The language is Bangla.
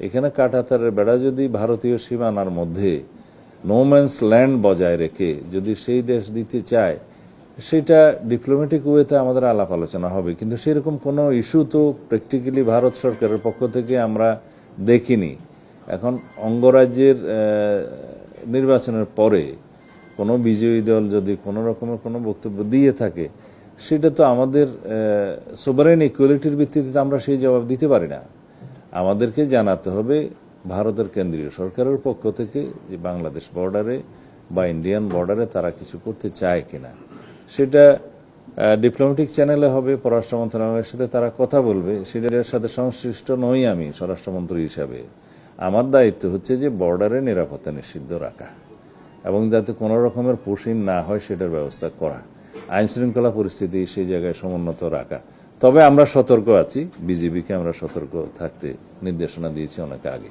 এখানে কাঁটাতারের বেড়া যদি ভারতীয় সীমানার মধ্যে নোম্যান্স ল্যান্ড বজায় রেখে যদি সেই দেশ দিতে চায়, সেটা ডিপ্লোম্যাটিক ওয়েতে আমাদের আলাপ আলোচনা হবে, কিন্তু সেরকম কোনো ইস্যু তো প্র্যাকটিক্যালি ভারত সরকারের পক্ষ থেকে আমরা দেখিনি। এখন অঙ্গরাজ্যের নির্বাচনের পরে কোনো বিজয়ী দল যদি কোনো রকমের কোনো বক্তব্য দিয়ে থাকে, সেটা তো আমাদের সোভারেন ইকুয়ালিটির ভিত্তিতে আমরা সেই জবাব দিতে পারি না। আমাদেরকে জানাতে হবে ভারতের কেন্দ্রীয় সরকারের পক্ষ থেকে যে বাংলাদেশ বর্ডারে বা ইন্ডিয়ান বর্ডারে তারা কিছু করতে চায় কিনা। সেটা ডিপ্লোম্যাটিক চ্যানেলে হবে, পররাষ্ট্র মন্ত্রণালয়ের সাথে তারা কথা বলবে, সেটার সাথে সংশ্লিষ্ট নই আমি স্বরাষ্ট্রমন্ত্রী হিসাবে। আমার দায়িত্ব হচ্ছে যে বর্ডারে নিরাপত্তা নিশ্চিত রাখা এবং যাতে কোনো রকমের পুশিং না হয় সেটার ব্যবস্থা করা, আইন শৃঙ্খলা পরিস্থিতি সেই জায়গায় সমুন্নত রাখা। তবে আমরা সতর্ক আছি, বিজিবিকে আমরা সতর্ক থাকতে নির্দেশনা দিয়েছি অনেক আগে।